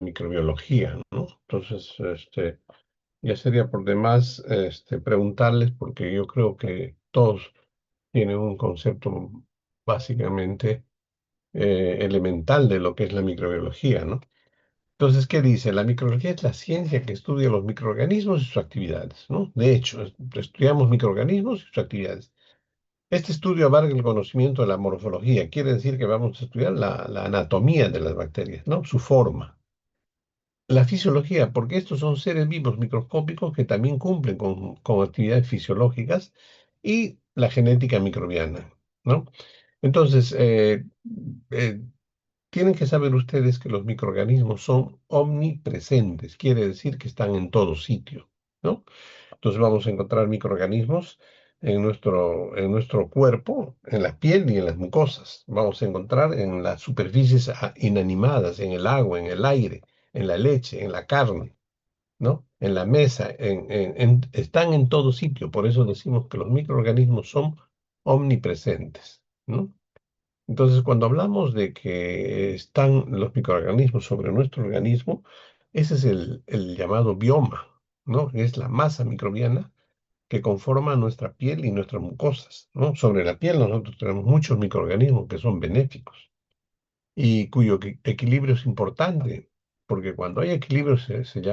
microbiología, ¿no? Entonces, ya sería por demás preguntarles, porque yo creo que todos tienen un concepto básicamente elemental de lo que es la microbiología, ¿no? Entonces, ¿qué dice? La microbiología es la ciencia que estudia los microorganismos y sus actividades, ¿no? De hecho, estudiamos microorganismos y sus actividades. Este estudio abarca el conocimiento de la morfología, quiere decir que vamos a estudiar la anatomía de las bacterias, ¿no? Su forma. La fisiología, porque estos son seres vivos microscópicos que también cumplen con actividades fisiológicas, y la genética microbiana, ¿no? Entonces, eh, tienen que saber ustedes que los microorganismos son omnipresentes, quiere decir que están en todo sitio, ¿no? Entonces vamos a encontrar microorganismos en nuestro cuerpo, en la piel y en las mucosas. Vamos a encontrar en las superficies inanimadas, en el agua, en el aire, en la leche, en la carne, ¿no? En la mesa, están en todo sitio. Por eso decimos que los microorganismos son omnipresentes, ¿no? Entonces, cuando hablamos de que están los microorganismos sobre nuestro organismo, ese es el llamado bioma, ¿no? Es la masa microbiana que conforma nuestra piel y nuestras mucosas, ¿no? Sobre la piel nosotros tenemos muchos microorganismos que son benéficos y cuyo equilibrio es importante, porque cuando hay equilibrio se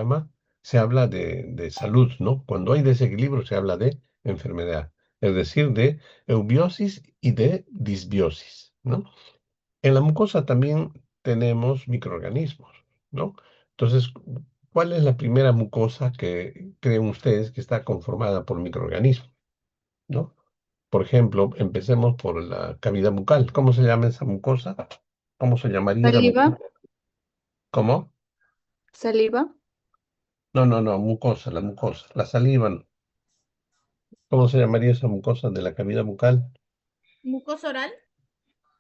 habla de salud, ¿no? Cuando hay desequilibrio se habla de enfermedad, es decir, de eubiosis y de disbiosis, ¿no? En la mucosa también tenemos microorganismos, ¿no? Entonces, ¿cuál es la primera mucosa que creen ustedes que está conformada por microorganismos, ¿no? Por ejemplo, empecemos por la cavidad bucal. ¿Cómo se llama esa mucosa? ¿Cómo se llamaría esa Saliva, mucosa? ¿Cómo? saliva, No, no, no, mucosa, la mucosa. La saliva, no. ¿Cómo se llamaría esa mucosa de la cavidad bucal? mucosa oral,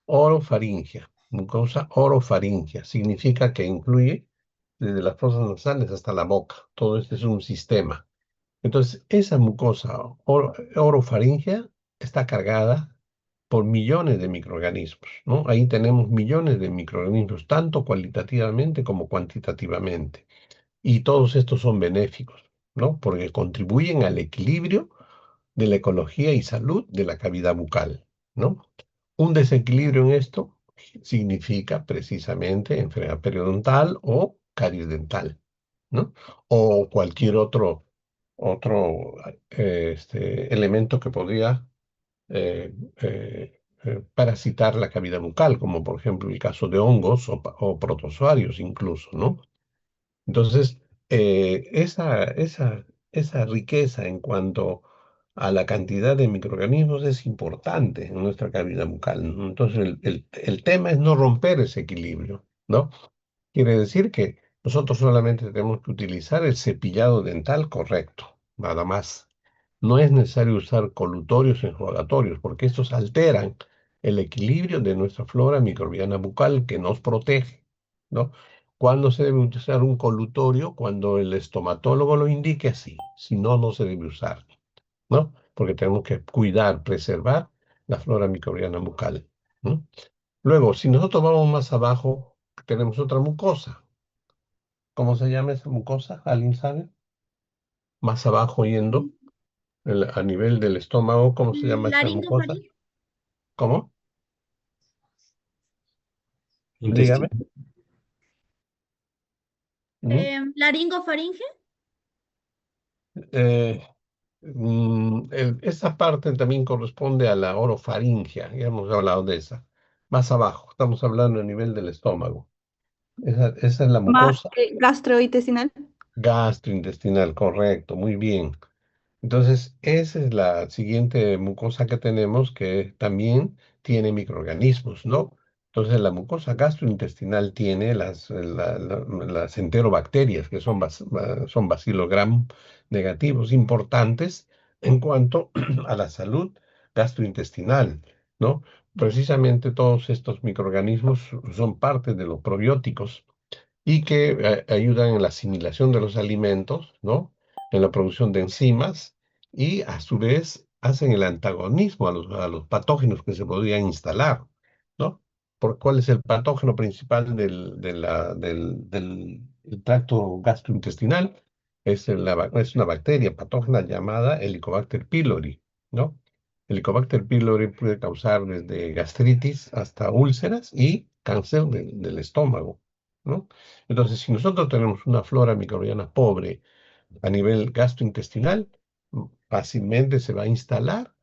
Orofaringia. Mucosa orofaringia. Significa que incluye desde las fosas nasales hasta la boca. Todo este es un sistema. Entonces, esa mucosa orofaringea está cargada por millones de microorganismos, ¿no? Ahí tenemos millones de microorganismos, tanto cualitativamente como cuantitativamente. Y todos estos son benéficos, ¿no? Porque contribuyen al equilibrio de la ecología y salud de la cavidad bucal, ¿no? Un desequilibrio en esto significa precisamente enfermedad periodontal o caries dental, ¿no? O cualquier otro elemento que podría parasitar la cavidad bucal, como por ejemplo el caso de hongos o protozoarios incluso, ¿no? Entonces, esa riqueza en cuanto a la cantidad de microorganismos es importante en nuestra cavidad bucal, ¿no? Entonces, el tema es no romper ese equilibrio, ¿no? Quiere decir que nosotros solamente tenemos que utilizar el cepillado dental correcto, nada más. No es necesario usar colutorios enjuagatorios, porque estos alteran el equilibrio de nuestra flora microbiana bucal que nos protege, ¿no? ¿Cuándo se debe utilizar un colutorio? Cuando el estomatólogo lo indique así. Si no, no se debe usar, ¿no? Porque tenemos que cuidar, preservar la flora microbiana bucal, ¿no? Luego, si nosotros vamos más abajo, tenemos otra mucosa. ¿Cómo se llama esa mucosa? ¿Alguien sabe? Más abajo yendo, a nivel del estómago, ¿cómo se llama esa mucosa? laringofaringe, ¿Cómo? Dígame. Intestino. ¿Mm? laringofaringe, Eh, esa parte también corresponde a la orofaringia, ya hemos hablado de esa. Más abajo, estamos hablando a nivel del estómago. Esa es la mucosa gastrointestinal. gastrointestinal, correcto, muy bien. Entonces, esa es la siguiente mucosa que tenemos que también tiene microorganismos, ¿no? Entonces, la mucosa gastrointestinal tiene las enterobacterias, que son bacilos gram negativos importantes en cuanto a la salud gastrointestinal, ¿no? Precisamente todos estos microorganismos son parte de los probióticos y que ayudan en la asimilación de los alimentos, ¿no? En la producción de enzimas y a su vez hacen el antagonismo a los patógenos que se podrían instalar, ¿no? ¿Cuál es el patógeno principal tracto gastrointestinal es una bacteria patógena llamada Helicobacter pylori, ¿no? Helicobacter pylori puede causar desde gastritis hasta úlceras y cáncer del estómago, ¿no? Entonces, si nosotros tenemos una flora microbiana pobre a nivel gastrointestinal, fácilmente se va a instalar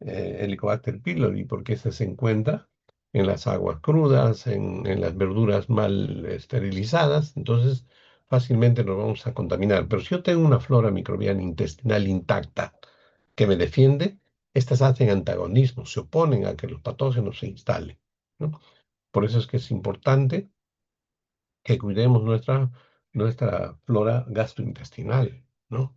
Helicobacter pylori porque esta se encuentra en las aguas crudas, en las verduras mal esterilizadas, entonces fácilmente nos vamos a contaminar. Pero si yo tengo una flora microbiana intestinal intacta que me defiende, estas hacen antagonismo, se oponen a que los patógenos se instalen, ¿no? Por eso es que es importante que cuidemos nuestra flora gastrointestinal, ¿no?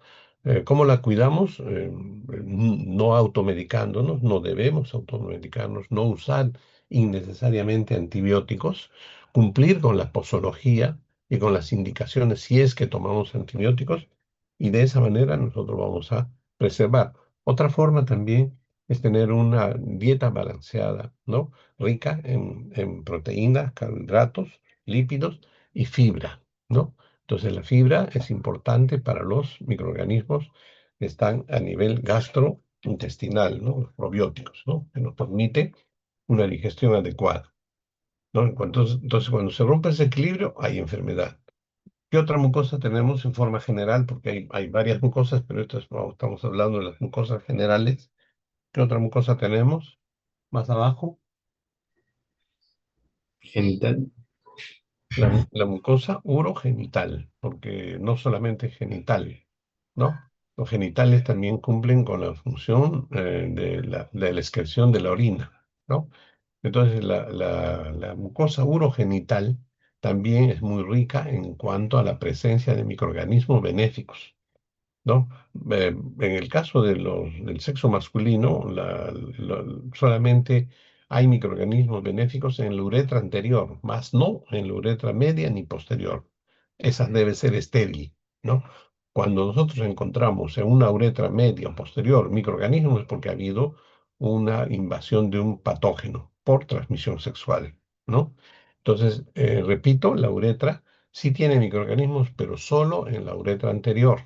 ¿Cómo la cuidamos? No automedicándonos, no debemos automedicarnos, no usar innecesariamente antibióticos, cumplir con la posología y con las indicaciones si es que tomamos antibióticos, y de esa manera nosotros vamos a preservar. Otra forma también es tener una dieta balanceada, ¿no? Rica en proteínas, carbohidratos, lípidos y fibra, ¿no? Entonces la fibra es importante para los microorganismos que están a nivel gastrointestinal, ¿no? Los probióticos, ¿no? Que nos permite una digestión adecuada, ¿no? Entonces, cuando se rompe ese equilibrio, hay enfermedad. ¿Qué otra mucosa tenemos en forma general? Porque hay varias mucosas, pero estamos hablando de las mucosas generales. ¿Qué otra mucosa tenemos? Más abajo, Genital. la mucosa urogenital, porque no solamente es genital, ¿no? Los genitales también cumplen con la función de la excreción de la orina, ¿no? Entonces, la mucosa urogenital también es muy rica en cuanto a la presencia de microorganismos benéficos, ¿no? En el caso del sexo masculino, solamente hay microorganismos benéficos en la uretra anterior, más no en la uretra media ni posterior. Esa debe ser estéril, ¿no? Cuando nosotros encontramos en una uretra media o posterior microorganismos es porque ha habido una invasión de un patógeno por transmisión sexual, ¿no? Entonces, repito, la uretra sí tiene microorganismos, pero solo en la uretra anterior.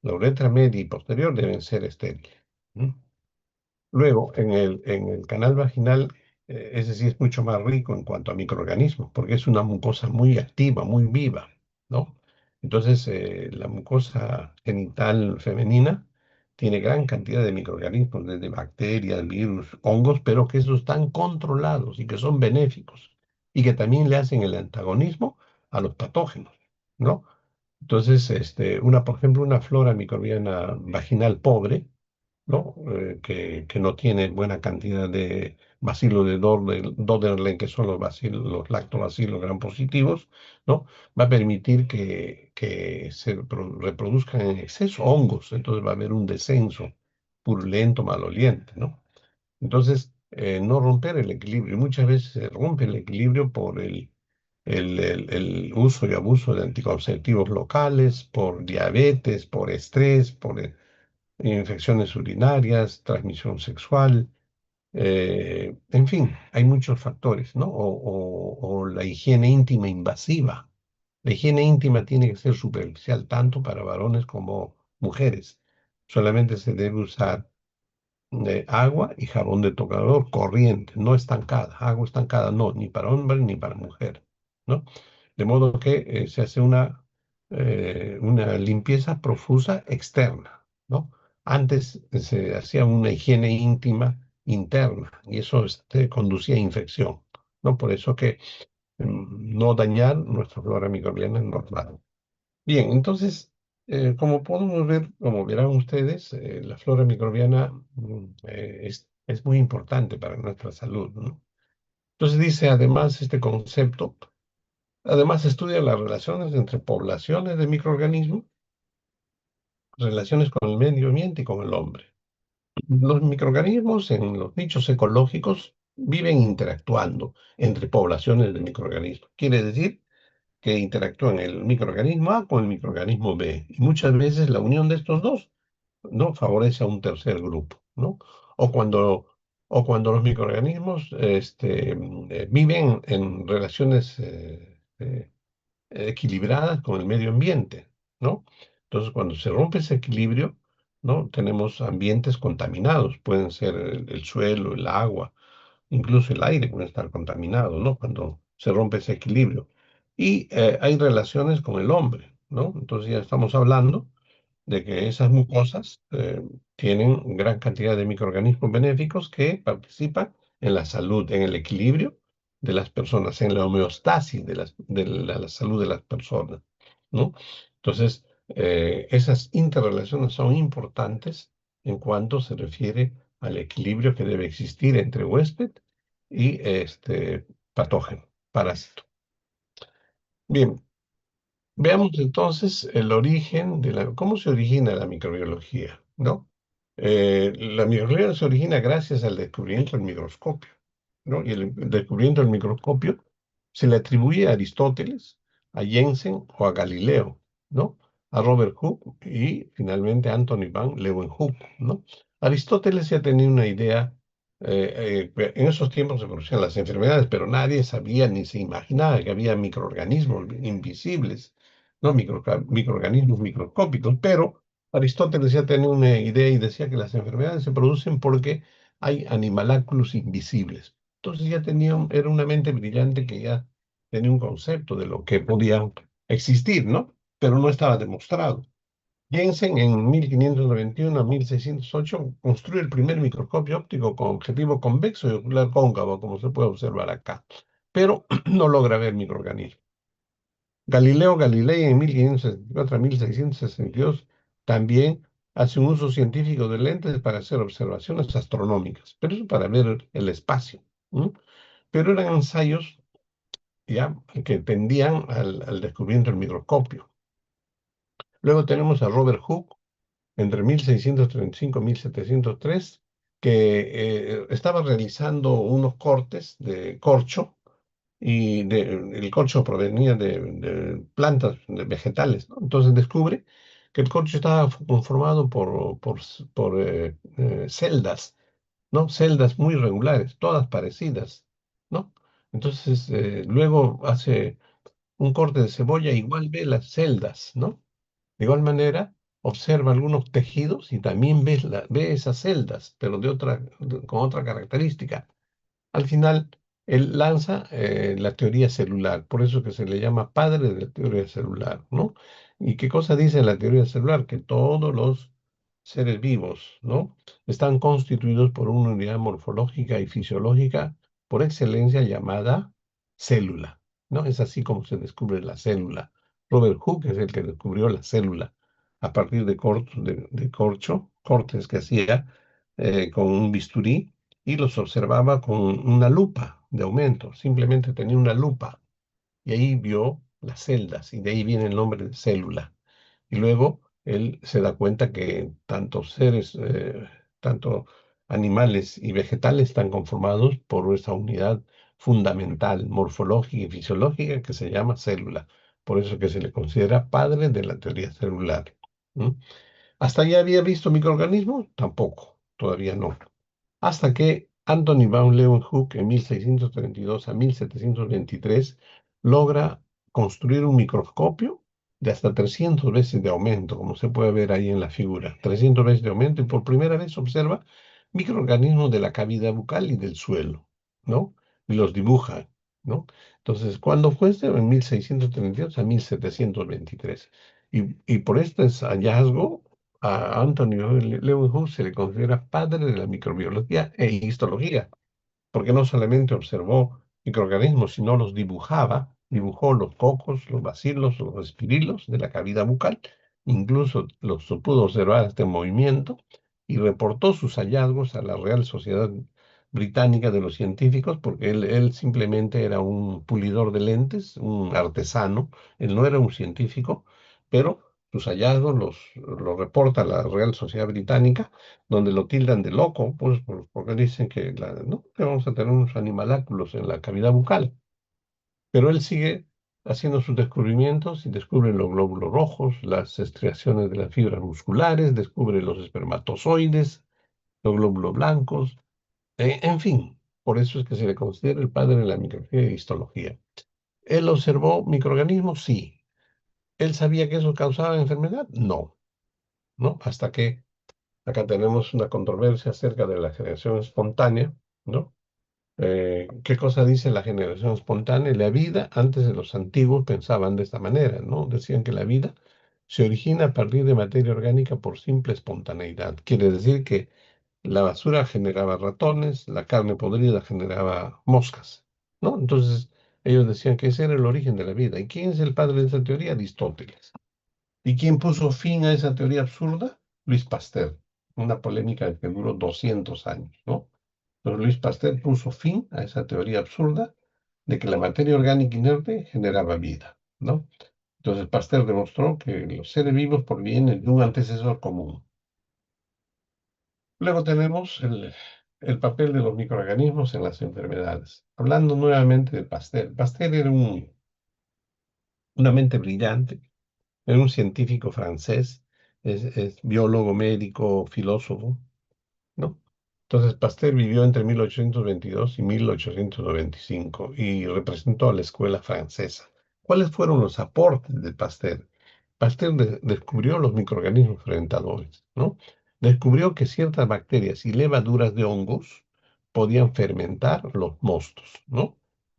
La uretra media y posterior deben ser estériles. ¿M? Luego, en el canal vaginal, ese sí es mucho más rico en cuanto a microorganismos, porque es una mucosa muy activa, muy viva, ¿no? Entonces, la mucosa genital femenina tiene gran cantidad de microorganismos, desde bacterias, virus, hongos, pero que esos están controlados y que son benéficos y que también le hacen el antagonismo a los patógenos, ¿no? Entonces, por ejemplo, una flora microbiana vaginal pobre, ¿no? Que no tiene buena cantidad de bacilos de Doderle, que son los lactobacilos gram positivos, ¿no? Va a permitir que se reproduzcan en exceso hongos, entonces va a haber un descenso purulento, maloliente, ¿no? Entonces, no romper el equilibrio. Muchas veces se rompe el equilibrio por el uso y abuso de anticonceptivos locales, por diabetes, por estrés, por infecciones urinarias, transmisión sexual, en fin, hay muchos factores, ¿no? O la higiene íntima invasiva. La higiene íntima tiene que ser superficial tanto para varones como mujeres. Solamente se debe usar de agua y jabón de tocador corriente, no estancada. Agua estancada no, ni para hombre ni para mujer, ¿no? De modo que se hace una limpieza profusa externa, ¿no? Antes se hacía una higiene íntima interna y eso conducía a infección, ¿no? Por eso que no dañar nuestra flora microbiana es normal. Bien, entonces, como podemos ver, como verán ustedes, la flora microbiana es muy importante para nuestra salud, ¿no? Entonces dice, además, este concepto, además estudia las relaciones entre poblaciones de microorganismos, relaciones con el medio ambiente y con el hombre. Los microorganismos en los nichos ecológicos viven interactuando entre poblaciones de microorganismos. Quiere decir que interactúan el microorganismo A con el microorganismo B. Y muchas veces la unión de estos dos no favorece a un tercer grupo, ¿no? O cuando, o cuando los microorganismos viven en relaciones equilibradas con el medio ambiente, ¿no? Entonces, cuando se rompe ese equilibrio, ¿no? Tenemos ambientes contaminados, pueden ser el suelo, el agua, incluso el aire puede estar contaminado, ¿no? Cuando se rompe ese equilibrio. Y hay relaciones con el hombre, ¿no? Entonces ya estamos hablando de que esas mucosas tienen gran cantidad de microorganismos benéficos que participan en la salud, en el equilibrio de las personas, en la homeostasis de la salud de las personas, ¿no? Entonces, esas interrelaciones son importantes en cuanto se refiere al equilibrio que debe existir entre huésped y patógeno, parásito. Bien, veamos entonces el origen cómo se origina la microbiología, ¿no? La microbiología se origina gracias al descubrimiento del microscopio, ¿no? Y el descubrimiento del microscopio se le atribuye a Aristóteles, a Jensen o a Galileo, ¿no? A Robert Hooke y finalmente a Anthony van Leeuwenhoek, ¿no? Aristóteles ya tenía una idea, en esos tiempos se conocían las enfermedades, pero nadie sabía ni se imaginaba que había microorganismos invisibles, ¿no? Microorganismos microscópicos, pero Aristóteles ya tenía una idea y decía que las enfermedades se producen porque hay animaláculos invisibles. Entonces ya era una mente brillante que ya tenía un concepto de lo que podía existir, ¿no? Pero no estaba demostrado. Jensen en 1591 a 1608 construye el primer microscopio óptico con objetivo convexo y ocular cóncavo, como se puede observar acá, pero no logra ver microorganismos. Galileo Galilei en 1564 a 1662 también hace un uso científico de lentes para hacer observaciones astronómicas, pero eso para ver el espacio. ¿M? Pero eran ensayos ya que tendían al descubrimiento del microscopio. Luego tenemos a Robert Hooke entre 1635 y 1703, que estaba realizando unos cortes de corcho y el corcho provenía de plantas, de vegetales, ¿no? Entonces descubre que el corcho estaba conformado por celdas, ¿no? Celdas muy regulares, todas parecidas, ¿no? Entonces luego hace un corte de cebolla, igual ve las celdas, ¿no? De igual manera, observa algunos tejidos y también ve esas celdas, pero con otra característica. Al final, él lanza la teoría celular, por eso que se le llama padre de la teoría celular, ¿no? ¿Y qué cosa dice la teoría celular? Que todos los seres vivos, ¿no? Están constituidos por una unidad morfológica y fisiológica por excelencia llamada célula, ¿no? Es así como se descubre la célula. Robert Hooke es el que descubrió la célula a partir de cortes que hacía con un bisturí y los observaba con una lupa de aumento. Simplemente tenía una lupa y ahí vio las celdas y de ahí viene el nombre de célula. Y luego él se da cuenta que tanto animales y vegetales están conformados por esa unidad fundamental, morfológica y fisiológica que se llama célula. Por eso que se le considera padre de la teoría celular. ¿M? ¿Hasta allá había visto microorganismos? Tampoco, todavía no. Hasta que Anthony van Leeuwenhoek en 1632 a 1723 logra construir un microscopio de hasta 300 veces de aumento, como se puede ver ahí en la figura. 300 veces de aumento y por primera vez observa microorganismos de la cavidad bucal y del suelo, ¿no? Y los dibuja, ¿no? Entonces, ¿cuándo fue esto? En 1632 a 1723. Y por este hallazgo a Antonio Leeuwenhoek se le considera padre de la microbiología e histología, porque no solamente observó microorganismos, sino los dibujaba, dibujó los cocos, los bacilos, los espirilos de la cavidad bucal, incluso los pudo observar este movimiento y reportó sus hallazgos a la Real Sociedad Británica de los Científicos, porque él simplemente era un pulidor de lentes, un artesano, él no era un científico, pero sus hallazgos los reporta la Real Sociedad Británica donde lo tildan de loco, pues porque dicen ¿no? Que vamos a tener unos animaláculos en la cavidad bucal. Pero él sigue haciendo sus descubrimientos y descubre los glóbulos rojos, las estriaciones de las fibras musculares, descubre los espermatozoides, los glóbulos blancos, en fin, por eso es que se le considera el padre de la microbiología y histología. ¿Él observó microorganismos? Sí. ¿Él sabía que eso causaba enfermedad? No, ¿no? Hasta que acá tenemos una controversia acerca de la generación espontánea, ¿no? ¿Qué cosa dice la generación espontánea? La vida, antes de los antiguos pensaban de esta manera, ¿no? Decían que la vida se origina a partir de materia orgánica por simple espontaneidad. Quiere decir que la basura generaba ratones, la carne podrida generaba moscas, ¿no? Entonces, ellos decían que ese era el origen de la vida. ¿Y quién es el padre de esa teoría? Aristóteles. ¿Y quién puso fin a esa teoría absurda? Luis Pasteur. Una polémica que duró 200 años, ¿no? Pero Luis Pasteur puso fin a esa teoría absurda de que la materia orgánica inerte generaba vida, ¿no? Entonces Pasteur demostró que los seres vivos provienen de un antecesor común. Luego tenemos el papel de los microorganismos en las enfermedades. Hablando nuevamente de Pasteur. Pasteur era una mente brillante, era un científico francés, es biólogo, médico, filósofo, ¿no? Entonces, Pasteur vivió entre 1822 y 1895 y representó a la escuela francesa. ¿Cuáles fueron los aportes de Pasteur? Pasteur descubrió los microorganismos fermentadores, ¿no? Descubrió que ciertas bacterias y levaduras de hongos podían fermentar los mostos, ¿no?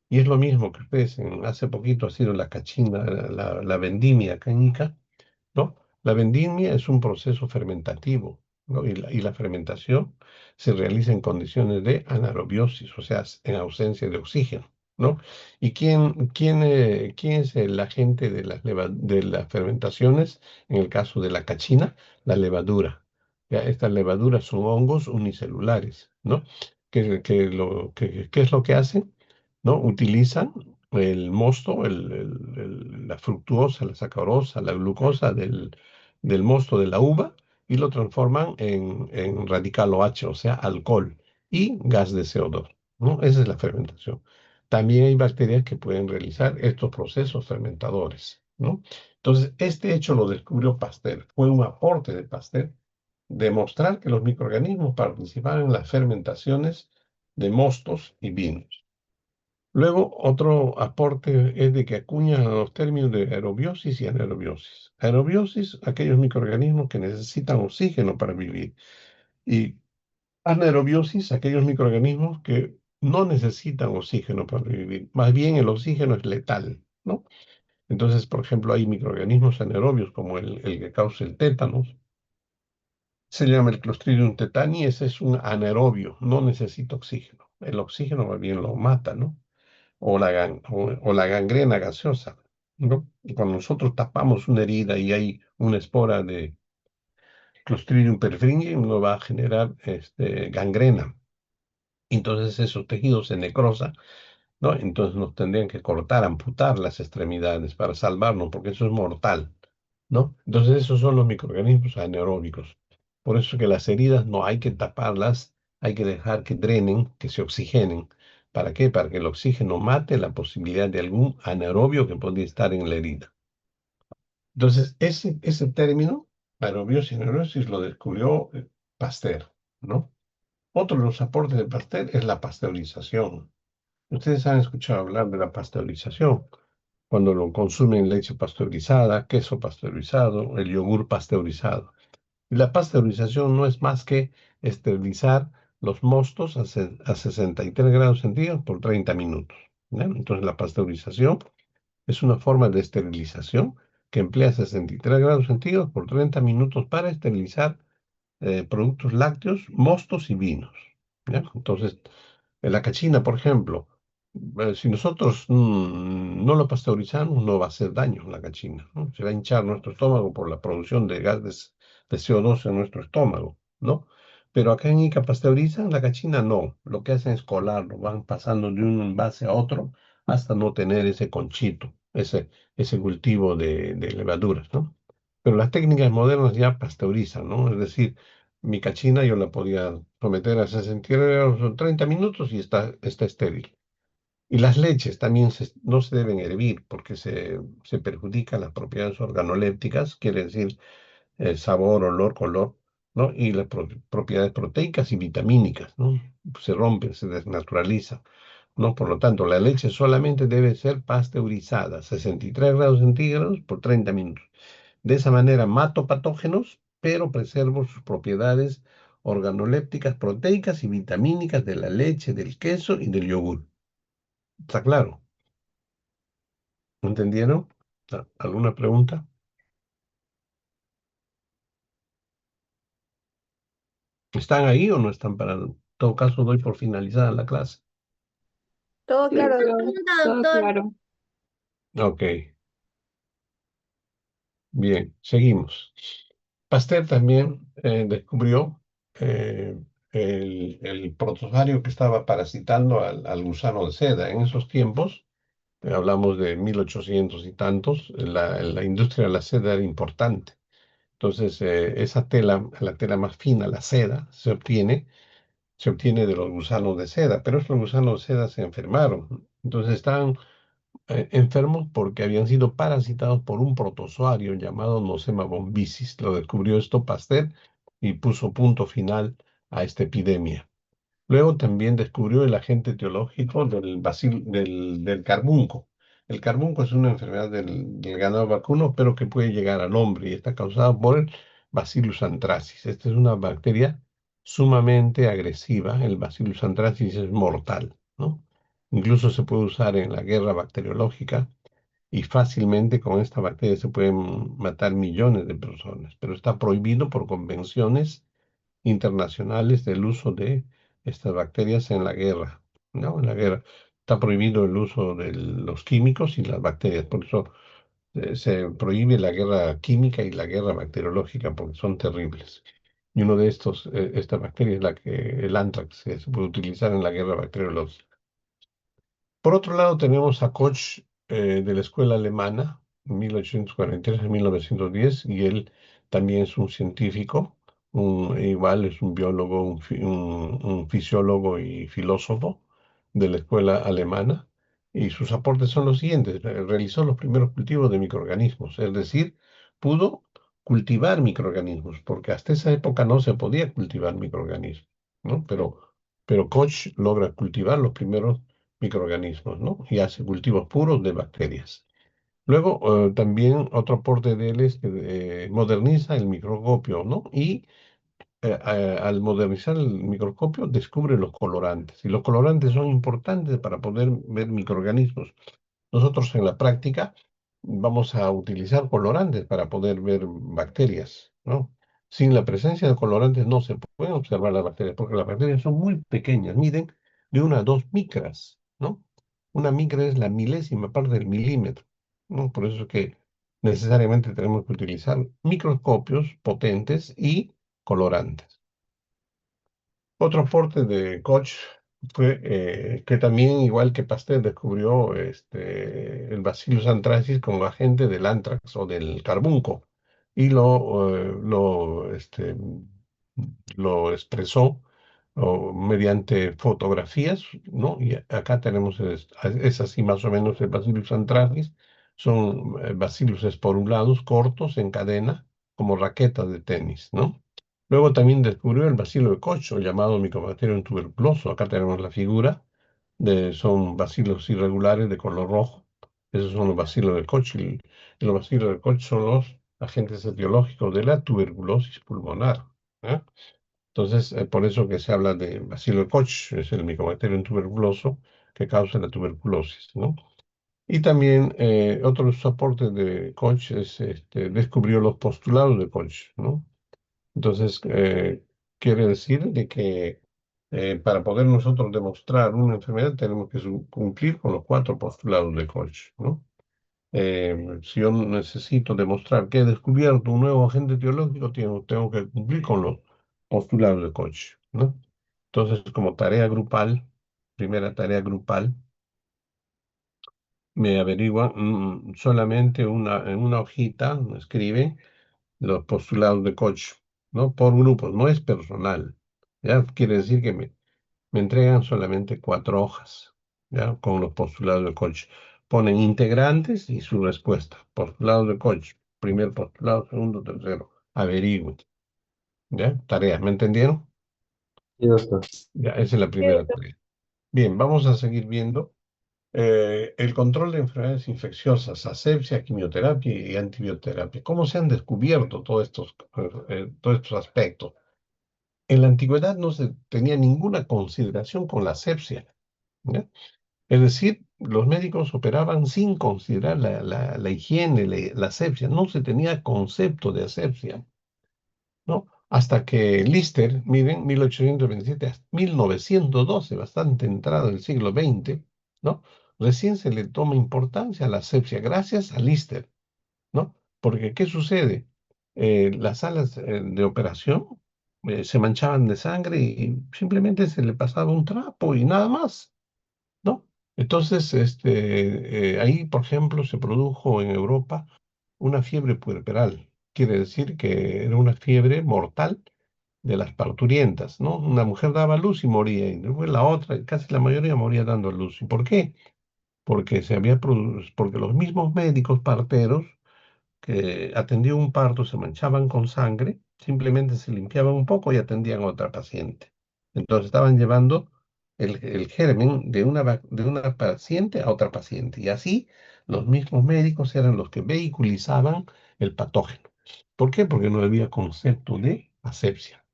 Y es lo mismo que ustedes hace poquito ha sido la cachina, la vendimia acá en Ica, ¿no? La vendimia es un proceso fermentativo, ¿no? Y la fermentación se realiza en condiciones de anaerobiosis, o sea, en ausencia de oxígeno, ¿no? ¿Y quién es el agente de las fermentaciones? En el caso de la cachina, la levadura. Ya, estas levaduras son hongos unicelulares, ¿no? ¿Qué es lo que hacen? ¿No? Utilizan el mosto, la fructuosa, la sacarosa, la glucosa del mosto de la uva y lo transforman en radical OH, o sea, alcohol y gas de CO2, ¿no? Esa es la fermentación. También hay bacterias que pueden realizar estos procesos fermentadores, ¿no? Entonces, este hecho lo descubrió Pasteur, fue un aporte de Pasteur, demostrar que los microorganismos participaban en las fermentaciones de mostos y vinos. Luego, otro aporte es de que acuña los términos de aerobiosis y anaerobiosis. Aerobiosis, aquellos microorganismos que necesitan oxígeno para vivir. Y anaerobiosis, aquellos microorganismos que no necesitan oxígeno para vivir. Más bien el oxígeno es letal, ¿no? Entonces, por ejemplo, hay microorganismos anaerobios como el que causa el tétanos. Se llama el Clostridium tetani, ese es un anaerobio, no necesita oxígeno. El oxígeno más bien lo mata, ¿no? O la gangrena gaseosa, ¿no? Y cuando nosotros tapamos una herida y hay una espora de Clostridium perfringens, no va a generar gangrena. Entonces esos tejidos se necrosan, ¿no? Entonces nos tendrían que cortar, amputar las extremidades para salvarnos, porque eso es mortal, ¿no? Entonces esos son los microorganismos anaeróbicos. Por eso que las heridas no hay que taparlas, hay que dejar que drenen, que se oxigenen. ¿Para qué? Para que el oxígeno mate la posibilidad de algún anaerobio que podría estar en la herida. Entonces, ese término, anaerobiosis y anaerobiosis, lo descubrió Pasteur, ¿no? Otro de los aportes de Pasteur es la pasteurización. Ustedes han escuchado hablar de la pasteurización, cuando lo consumen leche pasteurizada, queso pasteurizado, el yogur pasteurizado. Y la pasteurización no es más que esterilizar los mostos a 63 grados centígrados por 30 minutos, ¿ya? Entonces la pasteurización es una forma de esterilización que emplea 63 grados centígrados por 30 minutos para esterilizar productos lácteos, mostos y vinos, ¿ya? Entonces, en la cachina, por ejemplo, si nosotros no lo pasteurizamos, no va a hacer daño la cachina, ¿no? Se va a hinchar nuestro estómago por la producción de gases de CO2 en nuestro estómago, ¿no? Pero acá en Ica pasteurizan la cachina, no. Lo que hacen es colarlo, van pasando de un envase a otro hasta no tener ese conchito, ese cultivo de levaduras, ¿no? Pero las técnicas modernas ya pasteurizan, ¿no? Es decir, mi cachina yo la podía someter a 60 grados o 30 minutos y está estéril. Y las leches también no se deben hervir porque se perjudican las propiedades organolépticas, quiere decir sabor, olor, color, ¿no? Y las propiedades proteicas y vitamínicas, ¿no? Se rompen, se desnaturalizan. ¿no? Por lo tanto, la leche solamente debe ser pasteurizada, 63 grados centígrados por 30 minutos. De esa manera mato patógenos, pero preservo sus propiedades organolépticas, proteicas y vitamínicas de la leche, del queso y del yogur. ¿Está claro? ¿Entendieron? ¿Alguna pregunta? ¿Están ahí o no están para? En todo caso, doy por finalizada la clase. Todo claro, todo doctor. Claro. Ok, bien, seguimos. Pasteur también descubrió el protozoario que estaba parasitando al gusano de seda. En esos tiempos, hablamos de 1800 y tantos, la industria de la seda era importante. Entonces, esa tela, la tela más fina, la seda, se obtiene de los gusanos de seda, pero estos gusanos de seda se enfermaron. Entonces, estaban enfermos porque habían sido parasitados por un protozoario llamado Nosema bombycis. Lo descubrió esto Pasteur y puso punto final a esta epidemia. Luego también descubrió el agente etiológico del carbunco. El carbunco es una enfermedad del ganado vacuno, pero que puede llegar al hombre y está causada por el Bacillus anthracis. Esta es una bacteria sumamente agresiva. El Bacillus anthracis es mortal, ¿no? Incluso se puede usar en la guerra bacteriológica y fácilmente con esta bacteria se pueden matar millones de personas, pero está prohibido por convenciones internacionales del uso de estas bacterias en la guerra, ¿no? En la guerra está prohibido el uso de los químicos y las bacterias, por eso se prohíbe la guerra química y la guerra bacteriológica porque son terribles. Y uno de esta bacteria es el anthrax, que se puede utilizar en la guerra bacteriológica. Por otro lado, tenemos a Koch de la escuela alemana, 1843 a 1910, y él también es un científico, igual es un biólogo, un fisiólogo y filósofo de la escuela alemana, y sus aportes son los siguientes. Realizó los primeros cultivos de microorganismos, es decir, pudo cultivar microorganismos, porque hasta esa época no se podía cultivar microorganismos, ¿no? Pero Koch logra cultivar los primeros microorganismos, ¿no? Y hace cultivos puros de bacterias. Luego, también otro aporte de él es que moderniza el microscopio, ¿no? Y al modernizar el microscopio descubre los colorantes. Y los colorantes son importantes para poder ver microorganismos. Nosotros en la práctica vamos a utilizar colorantes para poder ver bacterias, ¿no? Sin la presencia de colorantes no se pueden observar las bacterias, porque las bacterias son muy pequeñas, miden de 1 a 2 micras, ¿no? Una micra es la milésima parte del milímetro, ¿no? Por eso es que necesariamente tenemos que utilizar microscopios potentes y colorantes. Otro aporte de Koch fue que también, igual que Pasteur, descubrió el Bacillus anthracis como agente del anthrax o del carbunco y lo expresó mediante fotografías, ¿no? Y acá tenemos, es así más o menos el Bacillus anthracis, son bacillus esporulados cortos en cadena, como raquetas de tenis, ¿no? Luego también descubrió el bacilo de Koch, o llamado Mycobacterium tuberculoso. Acá tenemos la figura son bacilos irregulares de color rojo. Esos son los bacilos de Koch. Y los bacilos de Koch son los agentes etiológicos de la tuberculosis pulmonar, ¿eh? Entonces, por eso que se habla de bacilo de Koch, es el Mycobacterium tuberculoso que causa la tuberculosis, ¿no? Y también otros aportes de Koch descubrió los postulados de Koch, ¿no? Entonces, quiere decir de que para poder nosotros demostrar una enfermedad tenemos que cumplir con los cuatro postulados de Koch, ¿no? Si yo necesito demostrar que he descubierto un nuevo agente etiológico, tengo que cumplir con los postulados de Koch, ¿no? Entonces, como tarea grupal, primera tarea grupal, me averigua solamente en una hojita, me escribe los postulados de Koch, ¿no? Por grupos, no es personal. Ya quiere decir que me entregan solamente 4 hojas, ¿ya? Con los postulados de Koch. Ponen integrantes y su respuesta. Postulados de Koch, primer postulado, segundo, tercero. Averigüen, ¿ya? Tarea, ¿me entendieron? Sí, doctor. Ya, esa es la primera tarea. Bien, vamos a seguir viendo. El control de enfermedades infecciosas, asepsia, quimioterapia y antibioterapia. ¿Cómo se han descubierto todos estos aspectos? En la antigüedad no se tenía ninguna consideración con la asepsia, ¿ya? Es decir, los médicos operaban sin considerar la higiene, la asepsia. No se tenía concepto de asepsia, ¿no? Hasta que Lister, miren, 1827 hasta 1912, bastante entrado del siglo XX, ¿no? Recién se le toma importancia a la asepsia, gracias a Lister, ¿no? Porque, ¿qué sucede? Las salas de operación se manchaban de sangre y simplemente se le pasaba un trapo y nada más, ¿no? Entonces, ahí, por ejemplo, se produjo en Europa una fiebre puerperal. Quiere decir que era una fiebre mortal de las parturientas, ¿no? Una mujer daba luz y moría, y después la otra, y casi la mayoría moría dando luz. ¿Y por qué? Porque los mismos médicos parteros que atendían un parto se manchaban con sangre, simplemente se limpiaban un poco y atendían a otra paciente. Entonces estaban llevando el germen de una paciente a otra paciente. Y así los mismos médicos eran los que vehiculizaban el patógeno. ¿Por qué? Porque no había concepto de asepsia.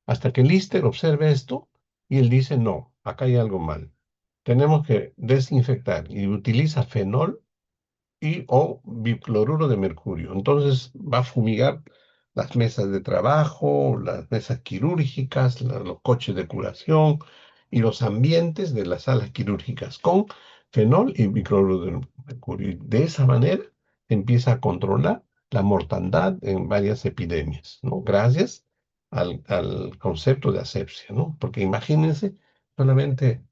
Hasta que Lister observa esto y él dice, no, acá hay algo mal. Tenemos que desinfectar y utiliza fenol y o bicloruro de mercurio. Entonces va a fumigar las mesas de trabajo, las mesas quirúrgicas, los coches de curación y los ambientes de las salas quirúrgicas con fenol y bicloruro de mercurio. De esa manera se empieza a controlar la mortandad en varias epidemias, ¿no? Gracias al concepto de asepsia, ¿no? Porque imagínense solamente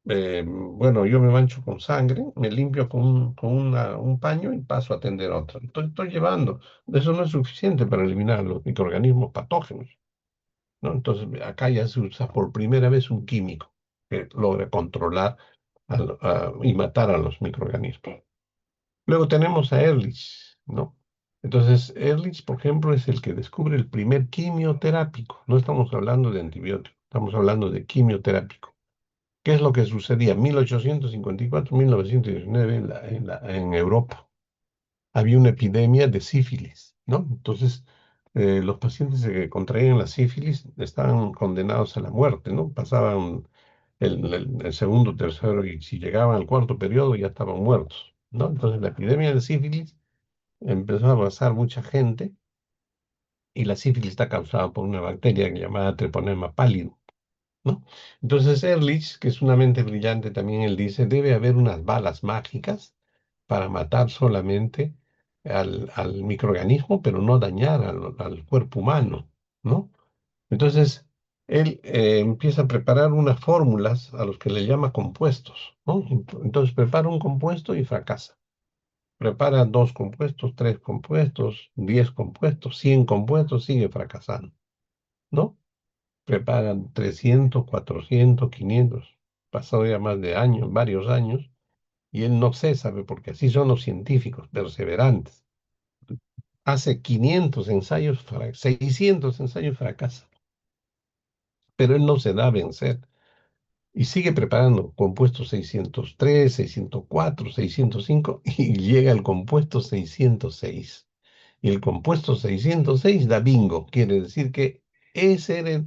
bueno, yo me mancho con sangre, me limpio un paño y paso a atender a otro. Estoy llevando. Eso no es suficiente para eliminar los microorganismos patógenos, ¿no? Entonces, acá ya se usa por primera vez un químico que logra controlar y matar a los microorganismos. Luego tenemos a Ehrlich, ¿no? Entonces, Ehrlich, por ejemplo, es el que descubre el primer quimioterápico. No estamos hablando de antibiótico, estamos hablando de quimioterápico. ¿Qué es lo que sucedía en 1854-1919 en Europa? Había una epidemia de sífilis, ¿no? Entonces, los pacientes que contraían la sífilis estaban condenados a la muerte, ¿no? Pasaban el segundo, tercero y si llegaban al cuarto periodo ya estaban muertos, ¿no? Entonces, la epidemia de sífilis empezó a pasar mucha gente y la sífilis está causada por una bacteria llamada Treponema pallidum, ¿no? Entonces Ehrlich, que es una mente brillante, también él dice, debe haber unas balas mágicas para matar solamente al microorganismo, pero no dañar al cuerpo humano, ¿no? Entonces, él empieza a preparar unas fórmulas a los que le llama compuestos, ¿no? Entonces prepara un compuesto y fracasa. Prepara dos compuestos, tres compuestos, 10 compuestos, 100 compuestos, sigue fracasando, ¿no? Preparan 300, 400, 500, pasado ya más de años, varios años, y él no se sabe, porque así son los científicos, perseverantes. Hace 500 ensayos, 600 ensayos fracasa, pero él no se da a vencer y sigue preparando compuestos 603, 604, 605 y llega al compuesto 606. Y el compuesto 606 da bingo, quiere decir que ese era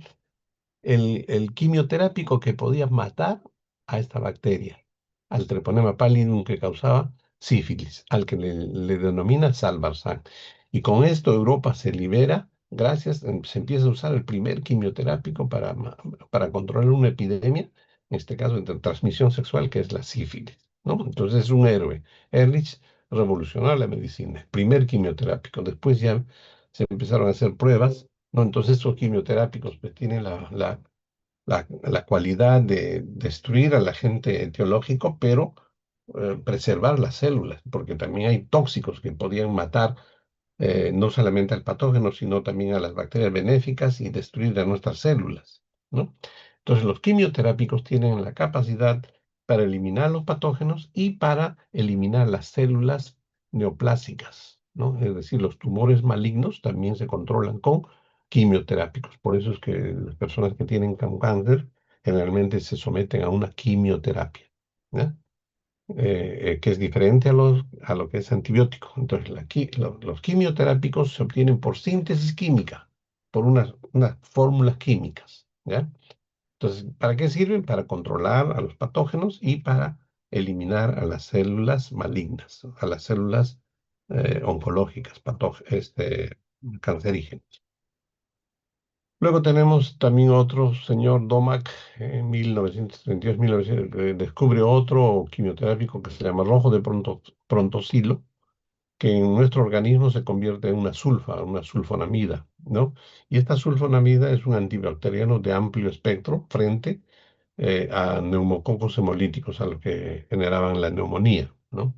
el quimioterápico que podía matar a esta bacteria, al Treponema pallidum que causaba sífilis, al que le denomina Salvarsan. Y con esto Europa se libera, se empieza a usar el primer quimioterápico para controlar una epidemia, en este caso de transmisión sexual, que es la sífilis, ¿no? Entonces es un héroe. Ehrlich revolucionó la medicina, primer quimioterápico. Después ya se empezaron a hacer pruebas, ¿no? Entonces estos quimioterápicos pues, tienen la cualidad de destruir al agente etiológico, pero preservar las células, porque también hay tóxicos que podían matar no solamente al patógeno, sino también a las bacterias benéficas y destruir a nuestras células, ¿no? Entonces, los quimioterápicos tienen la capacidad para eliminar los patógenos y para eliminar las células neoplásicas, ¿no? Es decir, los tumores malignos también se controlan con quimioterápicos. Por eso es que las personas que tienen cáncer generalmente se someten a una quimioterapia, ¿ya? Que es diferente a lo que es antibiótico. Entonces, los quimioterápicos se obtienen por síntesis química, por unas fórmulas químicas, ¿ya? Entonces, ¿para qué sirven? Para controlar a los patógenos y para eliminar a las células malignas, a las células oncológicas, cancerígenas. Luego tenemos también otro señor Domack, en 1932, descubre otro quimioterápico que se llama rojo de prontosilo, que en nuestro organismo se convierte en una sulfonamida, ¿no? Y esta sulfonamida es un antibacteriano de amplio espectro frente a neumococos hemolíticos, a los que generaban la neumonía, ¿no?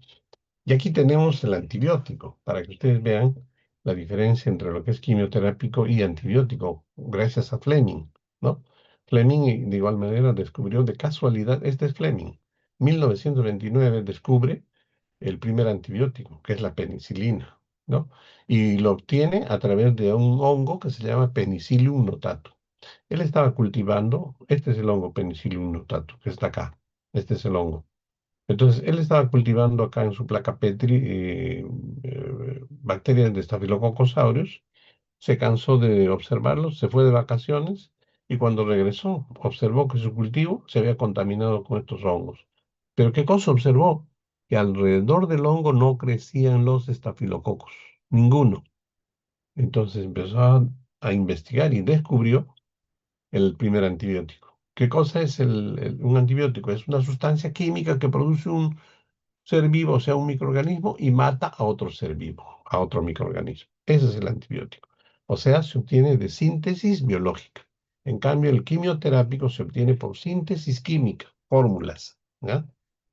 Y aquí tenemos el antibiótico, para que ustedes vean la diferencia entre lo que es quimioterápico y antibiótico, gracias a Fleming, ¿no? Fleming, de igual manera, descubrió de casualidad, este es Fleming, 1929 descubre el primer antibiótico, que es la penicilina, ¿no? Y lo obtiene a través de un hongo que se llama Penicillium notatum. Él estaba cultivando, este es el hongo Penicillium notatum, que está acá, este es el hongo. Entonces, él estaba cultivando acá en su placa Petri bacterias de Staphylococcus aureus, se cansó de observarlos, se fue de vacaciones y cuando regresó observó que su cultivo se había contaminado con estos hongos. Pero ¿qué cosa observó? Que alrededor del hongo no crecían los estafilococos, ninguno. Entonces empezó a investigar y descubrió el primer antibiótico. ¿Qué cosa es un antibiótico? Es una sustancia química que produce un ser vivo, o sea, un microorganismo, y mata a otro ser vivo, a otro microorganismo. Ese es el antibiótico. O sea, se obtiene de síntesis biológica. En cambio, el quimioterápico se obtiene por síntesis química, fórmulas, ¿ya?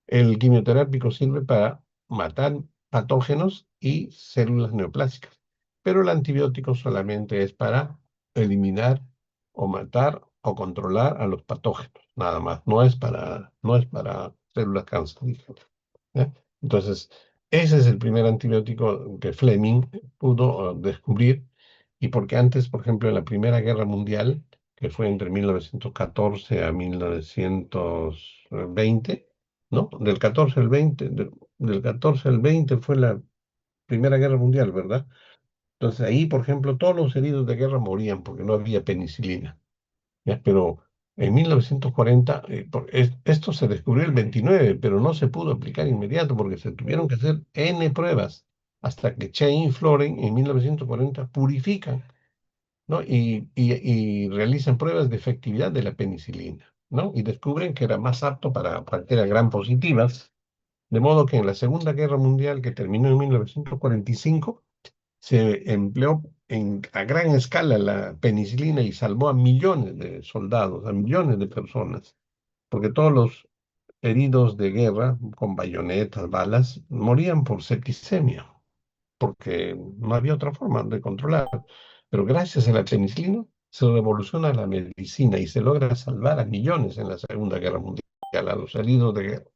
El quimioterápico sirve para matar patógenos y células neoplásicas, pero el antibiótico solamente es para eliminar o matar o controlar a los patógenos, nada más. No es para células cancerígenas. ¿Ya? Entonces, ese es el primer antibiótico que Fleming pudo descubrir, y porque antes, por ejemplo, en la Primera Guerra Mundial, que fue entre 1914 a 1920, ¿no? Del 14 al 20 fue la Primera Guerra Mundial, ¿verdad? Entonces ahí, por ejemplo, todos los heridos de guerra morían porque no había penicilina. ¿Ya? Pero en 1940, esto se descubrió el 29, pero no se pudo aplicar inmediato porque se tuvieron que hacer N pruebas hasta que Chain y Floren en 1940 purifican, ¿no? Y realizan pruebas de efectividad de la penicilina, ¿no? Y descubren que era más apto para bacterias gram positivas, de modo que en la Segunda Guerra Mundial, que terminó en 1945, se empleó a gran escala la penicilina y salvó a millones de soldados, a millones de personas, porque todos los heridos de guerra con bayonetas, balas, morían por septicemia, porque no había otra forma de controlar. Pero gracias a la penicilina se revoluciona la medicina y se logra salvar a millones en la Segunda Guerra Mundial, a los heridos de guerra,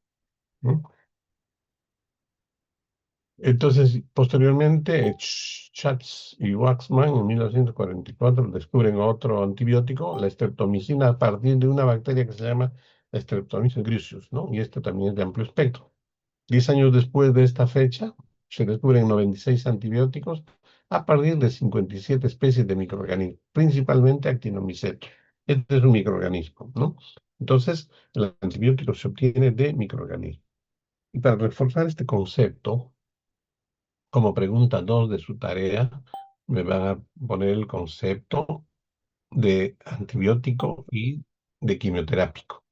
¿no? Entonces, posteriormente, Schatz y Waxman en 1944 descubren otro antibiótico, la streptomicina, a partir de una bacteria que se llama Streptomyces griseus, ¿no? Y este también es de amplio espectro. 10 años después de esta fecha, se descubren 96 antibióticos a partir de 57 especies de microorganismos, principalmente actinomiceto. Este es un microorganismo, ¿no? Entonces, el antibiótico se obtiene de microorganismos. Y para reforzar este concepto, como pregunta 2 de su tarea, me van a poner el concepto de antibiótico y de quimioterápico,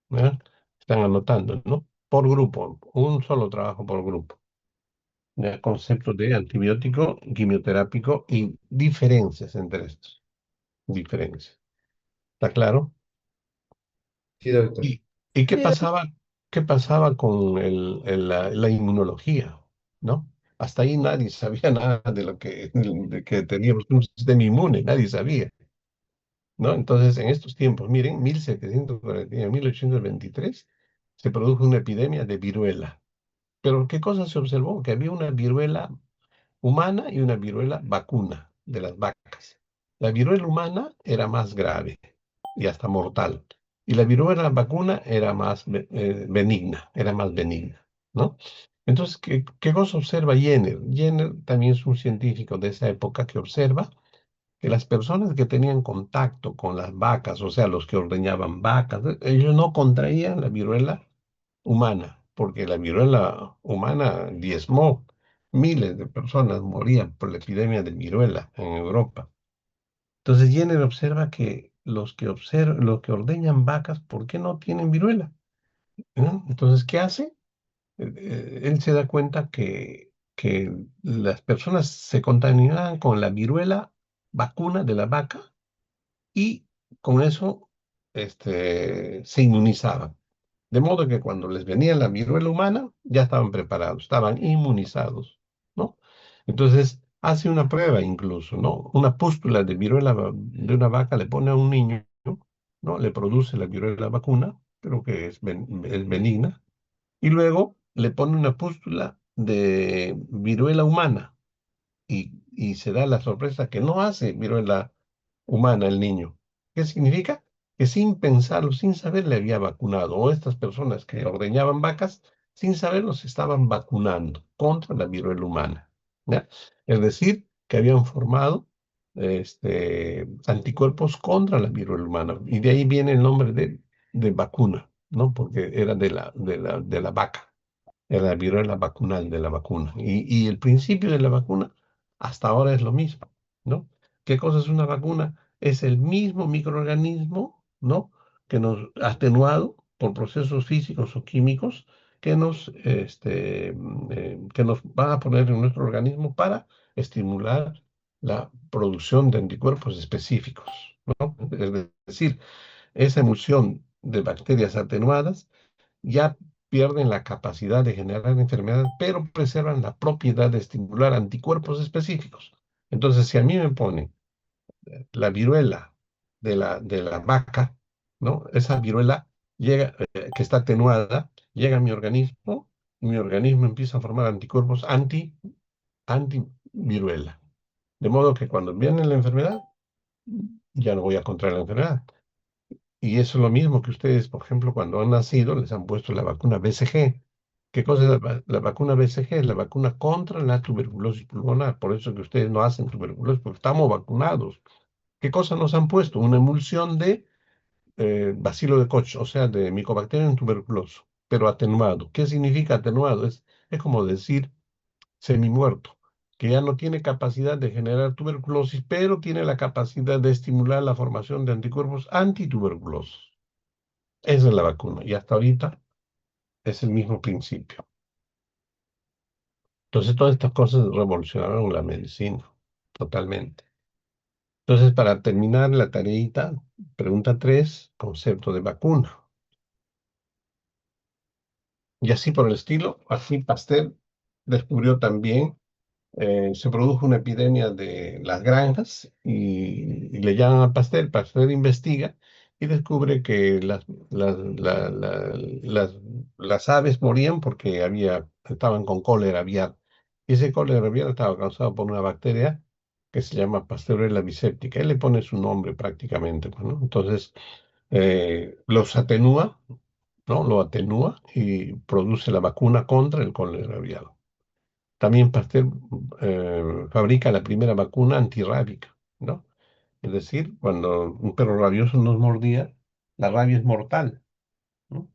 ¿verdad? Están anotando, ¿no? Por grupo, un solo trabajo por grupo. ¿Ya? Conceptos de antibiótico, quimioterápico y diferencias entre estos. Diferencias. ¿Está claro? Sí, doctor. ¿Y qué Sí, pasaba, qué pasaba con la inmunología? ¿No? Hasta ahí nadie sabía nada de que teníamos un sistema inmune, nadie sabía, ¿no? Entonces, en estos tiempos, miren, 1740, 1823, se produjo una epidemia de viruela. Pero ¿qué cosa se observó? Que había una viruela humana y una viruela vacuna de las vacas. La viruela humana era más grave y hasta mortal. Y la viruela vacuna era más benigna, ¿no? Entonces, ¿qué cosa observa Jenner? Jenner también es un científico de esa época que observa que las personas que tenían contacto con las vacas, o sea, los que ordeñaban vacas, ellos no contraían la viruela humana, porque la viruela humana diezmó, miles de personas morían por la epidemia de viruela en Europa. Entonces Jenner observa que los que ordeñan vacas, ¿por qué no tienen viruela? ¿No? Entonces, ¿qué hace? Él se da cuenta que las personas se contaminaban con la viruela vacuna de la vaca y con eso se inmunizaban. De modo que cuando les venía la viruela humana, ya estaban preparados, estaban inmunizados, ¿no? Entonces, hace una prueba incluso, ¿no? Una pústula de viruela de una vaca le pone a un niño, ¿no? Le produce la viruela vacuna, creo que es benigna, y luego le pone una pústula de viruela humana y se da la sorpresa que no hace viruela humana el niño. ¿Qué significa? Que sin pensarlo, sin saber, le había vacunado. O estas personas que ordeñaban vacas, sin saberlo, se estaban vacunando contra la viruela humana. ¿Ya? Es decir, que habían formado anticuerpos contra la viruela humana. Y de ahí viene el nombre de vacuna, ¿no? Porque era de la vaca. Era la viruela vacunal de la vacuna. Y el principio de la vacuna hasta ahora es lo mismo, ¿no? ¿Qué cosa es una vacuna? Es el mismo microorganismo, ¿no? Que nos atenuado por procesos físicos o químicos que nos van a poner en nuestro organismo para estimular la producción de anticuerpos específicos, ¿no? Es decir, esa emulsión de bacterias atenuadas ya pierden la capacidad de generar enfermedades, pero preservan la propiedad de estimular anticuerpos específicos. Entonces, si a mí me ponen la viruela de la vaca, ¿no? Esa viruela llega, que está atenuada, llega a mi organismo y mi organismo empieza a formar anticuerpos antiviruela. De modo que cuando viene la enfermedad, ya no voy a contraer la enfermedad. Y eso es lo mismo que ustedes, por ejemplo, cuando han nacido, les han puesto la vacuna BCG. ¿Qué cosa es la vacuna BCG? Es la vacuna contra la tuberculosis pulmonar. Por eso que ustedes no hacen tuberculosis, porque estamos vacunados. ¿Qué cosa nos han puesto? Una emulsión de bacilo de Koch, o sea, de Mycobacterium tuberculoso, pero atenuado. ¿Qué significa atenuado? Es como decir semimuerto, que ya no tiene capacidad de generar tuberculosis, pero tiene la capacidad de estimular la formación de anticuerpos antituberculosos. Esa es la vacuna. Y hasta ahorita es el mismo principio. Entonces, todas estas cosas revolucionaron la medicina totalmente. Entonces, para terminar la tareita, pregunta 3, concepto de vacuna. Y así por el estilo, así Pasteur descubrió también, se produjo una epidemia de las granjas y le llaman a Pasteur. Pasteur investiga y descubre que las aves morían porque estaban con cólera aviar. Y ese cólera aviar estaba causado por una bacteria que se llama Pasteurella biséptica. Él le pone su nombre prácticamente, pues, ¿no? Entonces, los atenúa, ¿no? Lo atenúa y produce la vacuna contra el cólera aviar. También Pasteur fabrica la primera vacuna antirrábica, ¿no? Es decir, cuando un perro rabioso nos mordía, la rabia es mortal, ¿no?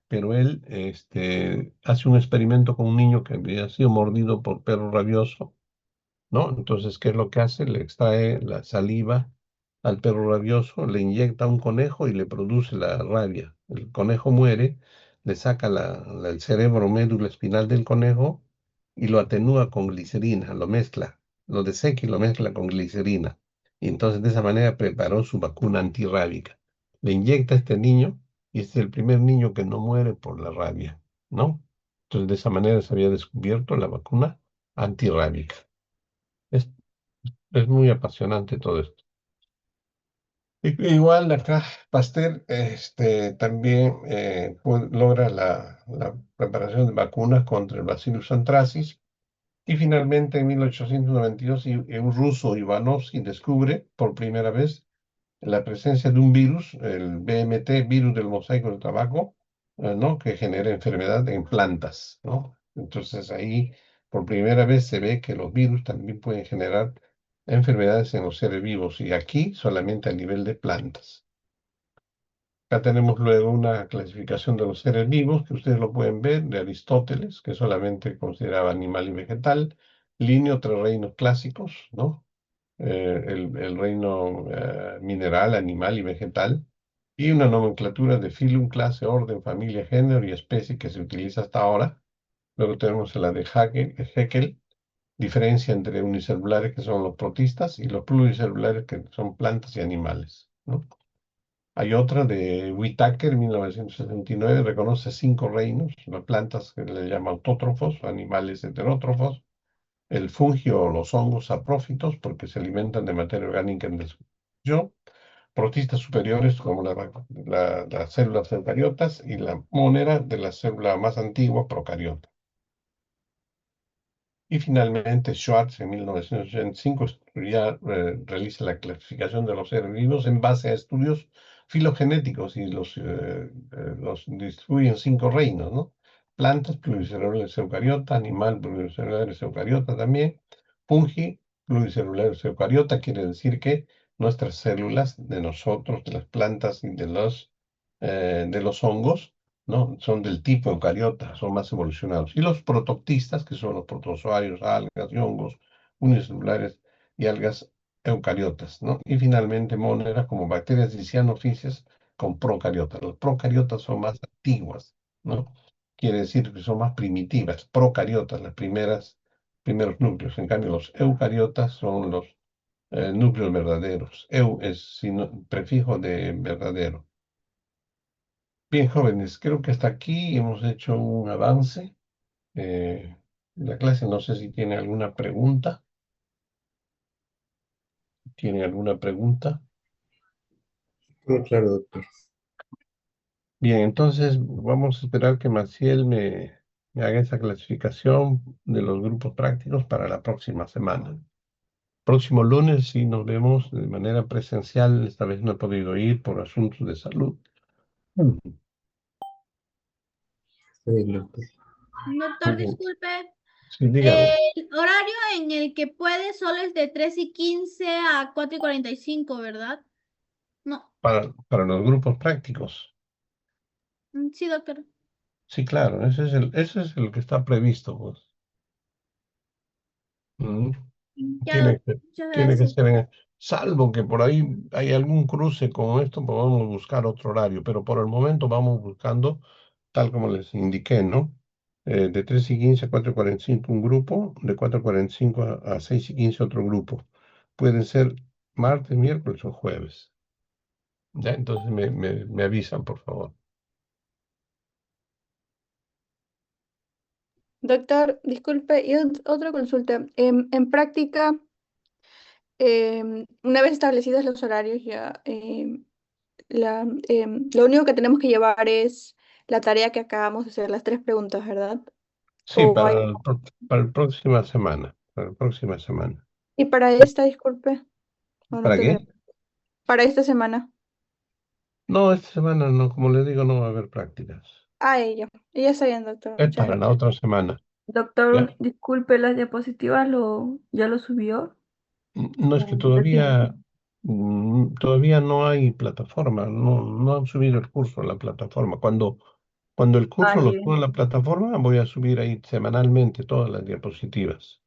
Pero él hace un experimento con un niño que había sido mordido por perro rabioso, ¿no? Entonces, ¿qué es lo que hace? Le extrae la saliva al perro rabioso, le inyecta un conejo y le produce la rabia. El conejo muere, le saca el cerebro médula espinal del conejo y lo atenúa con glicerina, lo mezcla, lo deseca y lo mezcla con glicerina. Y entonces de esa manera preparó su vacuna antirrábica. Le inyecta a este niño y este es el primer niño que no muere por la rabia, ¿no? Entonces de esa manera se había descubierto la vacuna antirrábica. Es, es muy apasionante todo esto. Igual acá Pasteur también logra la preparación de vacunas contra el Bacillus anthracis y finalmente en 1892 un ruso Ivanovsky descubre por primera vez la presencia de un virus, el BMT, virus del mosaico del tabaco, ¿no? Que genera enfermedad en plantas, ¿no? Entonces ahí por primera vez se ve que los virus también pueden generar enfermedades en los seres vivos y aquí solamente a nivel de plantas. Acá tenemos luego una clasificación de los seres vivos, que ustedes lo pueden ver, de Aristóteles, que solamente consideraba animal y vegetal. Linneo, tres reinos clásicos, ¿no? El reino mineral, animal y vegetal. Y una nomenclatura de filum, clase, orden, familia, género y especie que se utiliza hasta ahora. Luego tenemos la de Haeckel, diferencia entre unicelulares, que son los protistas, y los pluricelulares, que son plantas y animales, ¿no? Hay otra de Whitaker, 1969, reconoce 5 reinos, las plantas que le llaman autótrofos, animales heterótrofos, el fungio o los hongos saprófitos, porque se alimentan de materia orgánica en desarrollo, protistas superiores como las células eucariotas y la monera de la célula más antigua, procariota. Y finalmente, Schwartz en 1985 realiza la clasificación de los seres vivos en base a estudios filogenéticos y los distribuye en 5 reinos, ¿no? Plantas pluricelulares eucariota, animal pluricelulares eucariota también, fungi pluricelulares eucariota, quiere decir que nuestras células de nosotros, de las plantas y de los hongos, ¿no? Son del tipo eucariota, son más evolucionados. Y los protoctistas, que son los protozoarios, algas y hongos unicelulares y algas eucariotas, ¿no? Y finalmente moneras como bacterias y cianofisias con procariotas. Los procariotas son más antiguas, ¿no? Quiere decir que son más primitivas, procariotas, primeros núcleos. En cambio, los eucariotas son los núcleos verdaderos. Eu es prefijo de verdadero. Bien, jóvenes, creo que hasta aquí hemos hecho un avance. La clase, no sé si tiene alguna pregunta. ¿Tiene alguna pregunta? Todo claro, doctor. Bien, entonces vamos a esperar que Maciel me haga esa clasificación de los grupos prácticos para la próxima semana. Próximo lunes, sí, nos vemos de manera presencial. Esta vez no he podido ir por asuntos de salud. Mm. Está bien, doctor. Doctor, disculpe. Sí, dígame. El horario en el que puede solo es de 3:15 a 4:45, ¿verdad? No. Para los grupos prácticos. Sí, doctor. Sí, claro, ese es el que está previsto, pues. Mm. Ya, Tiene que, muchas tiene que gracias. ser salvo que por ahí hay algún cruce con esto, podemos buscar otro horario, pero por el momento vamos buscando, tal como les indiqué, ¿no? De 3:15 a 4:45 un grupo, de 4:45 a 6:15 otro grupo. Pueden ser martes, miércoles o jueves. ¿Ya? Entonces me avisan, por favor. Doctor, disculpe, y otra consulta. En práctica, una vez establecidos los horarios, ya lo único que tenemos que llevar es la tarea que acabamos de hacer, las 3 preguntas, ¿verdad? Sí, O para hay- la próxima semana. Para la próxima semana. y para esta, disculpe, o no ¿Para qué? tendré. Para esta semana. No, esta semana no, como les digo, no va a haber prácticas. Ah, ella está bien, doctor. Es Muchas para la gracias. otra semana. ¿Ya? Doctor, disculpe, las diapositivas ya lo subió. No es que Recién. todavía no hay plataforma, no han subido el curso a la plataforma. Cuando el Ah, curso lo suba a bien. la plataforma, voy a subir ahí semanalmente todas las diapositivas.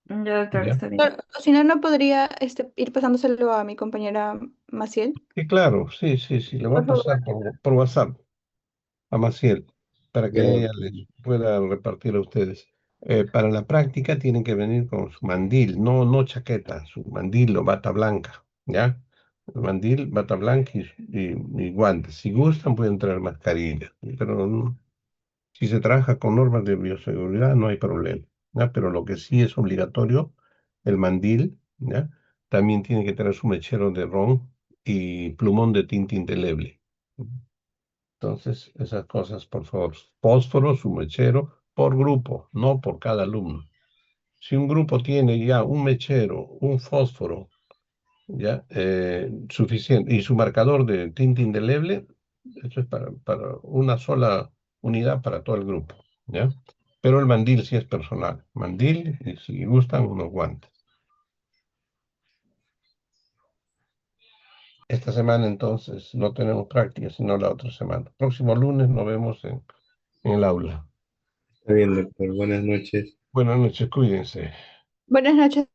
Ya, doctor, ¿Ya? está bien. O si no, no podría ir pasándoselo a mi compañera Maciel. Sí, claro, sí, sí, sí, le voy a Por favor. pasar por WhatsApp a Maciel para Ya, que ella doctor. les pueda repartir a ustedes. Para la práctica tienen que venir con su mandil, no chaqueta, su mandil o bata blanca, ¿ya? Mandil, bata blanca y guantes. Si gustan pueden traer mascarilla, pero si se trabaja con normas de bioseguridad no hay problema, ¿ya? Pero lo que sí es obligatorio, el mandil, ¿ya? También tiene que tener su mechero de ron y plumón de tinta indeleble. Entonces, esas cosas, por favor. Fósforo, su mechero, por grupo, no por cada alumno. Si un grupo tiene ya un mechero, un fósforo ¿ya? Suficiente. Y su marcador de tinta indeleble, eso es para una sola unidad para todo el grupo, ¿ya? Pero el mandil sí es personal. Mandil y si gustan unos guantes. Esta semana entonces no tenemos práctica, sino la otra semana. Próximo lunes nos vemos en el aula. Está bien, doctor. Buenas noches. Buenas noches, cuídense. Buenas noches.